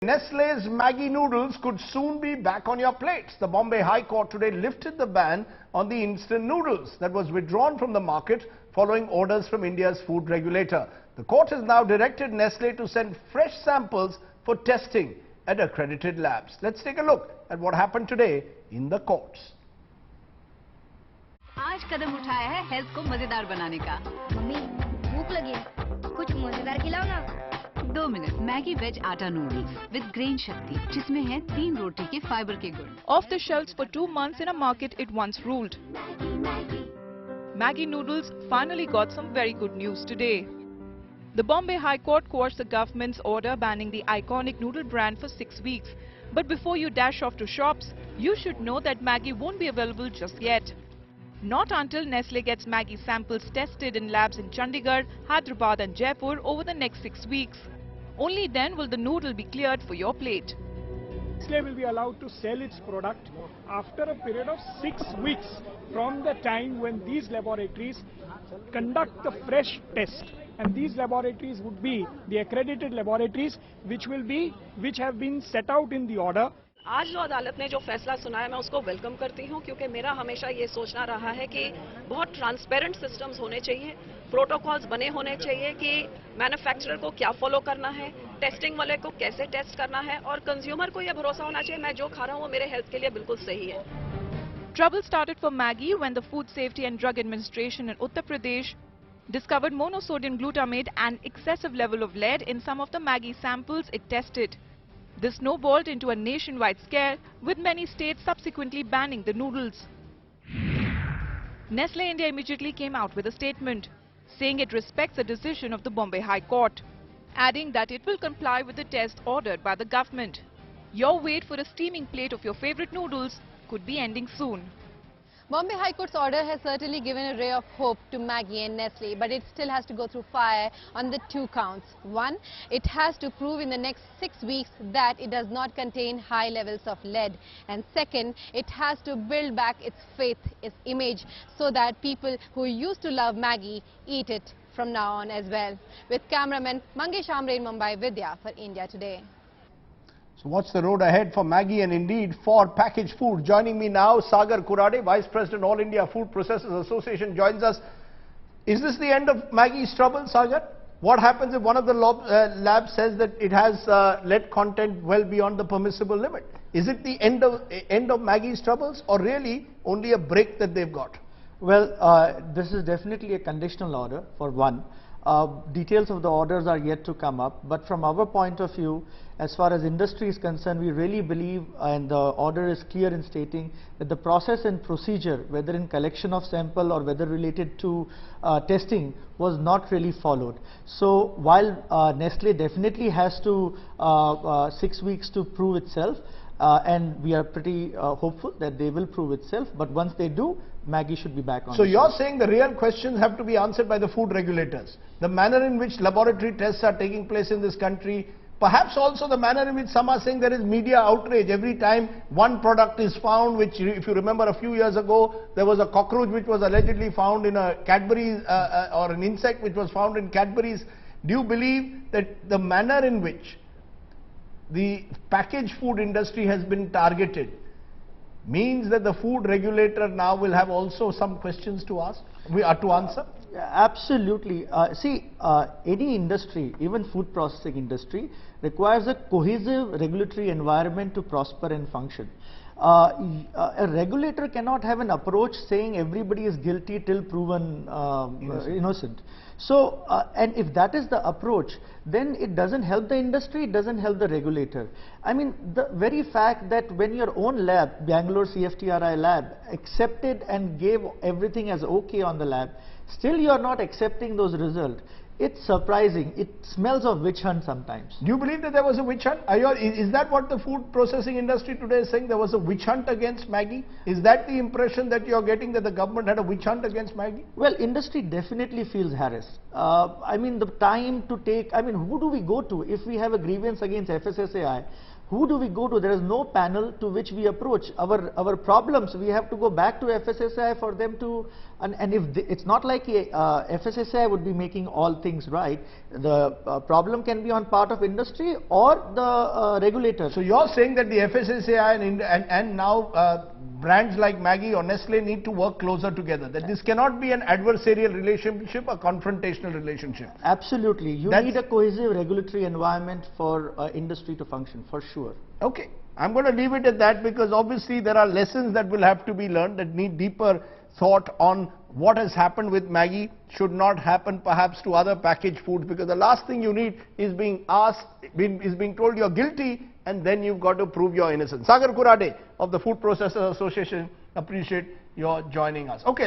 Nestle's Maggi noodles could soon be back on your plates. The Bombay High Court today lifted the ban on the instant noodles that was withdrawn from the market following orders from India's food regulator. The court has now directed Nestle to send fresh samples for testing at accredited labs. Let's take a look at what happened today in the courts. आज कदम उठाया है health को मजेदार बनाने का। Mummy भूख लगी है, कुछ मजेदार खिलाओ ना। 2 मिनट मैगी वेज आटा नूडल्स विद ग्रेन शक्ति जिसमें है 3 रोटी के फाइबर के गुण। Off the shelves for 2 months in a market it once ruled. Maggi noodles finally got some very good news today. The Bombay High Court quashed the government's order banning the iconic noodle brand for 6 weeks. But before you dash off to shops, you should know that Maggi won't be available just yet. Not until Nestle gets Maggi samples tested in labs in Chandigarh, Hyderabad and Jaipur over the next 6 weeks. Only then will the noodle be cleared for your plate. Nestle will be allowed to sell its product after a period of 6 weeks from the time when these laboratories conduct the fresh test. And these laboratories would be the accredited laboratories which have been set out in the order. आज जो अदालत ने जो फैसला सुनाया मैं उसको welcome करती हूं क्योंकि मेरा हमेशा ये सोचना रहा है कि बहुत ट्रांसपेरेंट सिस्टम्स होने चाहिए, प्रोटोकॉल्स बने होने चाहिए कि मैन्युफैक्चरर को क्या फॉलो करना है, टेस्टिंग वाले को कैसे टेस्ट करना है और कंज्यूमर को ये भरोसा होना चाहिए मैं जो खा रहा हूं वो मेरे हेल्थ के लिए बिल्कुल सही है। Trouble started for Maggi when the Food Safety and Drug Administration in Uttar Pradesh discovered monosodium glutamate and excessive level of lead in some of the Maggi samples it tested. This snowballed into a nationwide scare, with many states subsequently banning the noodles. Nestle India immediately came out with a statement, saying it respects the decision of the Bombay High Court, adding that it will comply with the test ordered by the government. Your wait for a steaming plate of your favorite noodles could be ending soon. Bombay High Court's order has certainly given a ray of hope to Maggi and Nestle, but it still has to go through fire on the 2 counts. One, it has to prove in the next 6 weeks that it does not contain high levels of lead. And second, it has to build back its faith, its image, so that people who used to love Maggi eat it from now on as well. With cameraman Mangesh Amre in Mumbai, Vidya for India Today. So what's the road ahead for Maggi and indeed for packaged food? Joining me now, Sagar Kurade, Vice President, All India Food Processors Association, joins us. Is this the end of Maggi's trouble, Sagar? What happens if one of the labs says that it has lead content well beyond the permissible limit? Is it the end of Maggi's troubles or really only a break that they've got? Well, this is definitely a conditional order for one. Details of the orders are yet to come up, but from our point of view, as far as industry is concerned, we really believe, and the order is clear in stating that the process and procedure, whether in collection of sample or whether related to testing, was not really followed. So while Nestle definitely has to 6 weeks to prove itself, and we are pretty hopeful that they will prove itself, but once they do, Maggi should be back on. So you're saying the real questions have to be answered by the food regulators. The manner in which laboratory tests are taking place in this country, perhaps also the manner in which some are saying there is media outrage every time one product is found, which if you remember a few years ago, there was a cockroach which was allegedly found in a Cadbury's or an insect which was found in Cadbury's. Do you believe that the manner in which the packaged food industry has been targeted means that the food regulator now will have also some questions to ask, to answer? Absolutely. See, any industry, even food processing industry, requires a cohesive regulatory environment to prosper and function. A regulator cannot have an approach saying everybody is guilty till proven innocent. So, and if that is the approach, then it doesn't help the industry, it doesn't help the regulator. I mean, the very fact that when your own lab, Bangalore CFTRI lab, accepted and gave everything as okay on the lab, still you are not accepting those results. It's surprising. It smells of witch hunt sometimes. Do you believe that there was a witch hunt? Is that what the food processing industry today is saying? There was a witch hunt against Maggi? Is that the impression that you're getting, that the government had a witch hunt against Maggi? Well, industry definitely feels harassed. I mean, the time to take, I mean, who do we go to if we have a grievance against FSSAI? who do we go to? There is no panel to which we approach. Our problems, we have to go back to FSSAI for them to, and if it's not like FSSAI would be making all things right. The problem can be on part of industry or the regulators. So you're saying that the FSSAI and now brands like Maggi or Nestle need to work closer together, that this cannot be an adversarial relationship, a confrontational relationship. Absolutely. You need a cohesive regulatory environment for industry to function, for sure. Okay. I'm going to leave it at that, because obviously there are lessons that will have to be learned that need deeper thought on what has happened with Maggi should not happen perhaps to other packaged foods, because the last thing you need is being told you're guilty and then you've got to prove your innocence. Sagar Kurade of the Food Processors Association, appreciate your joining us. Okay.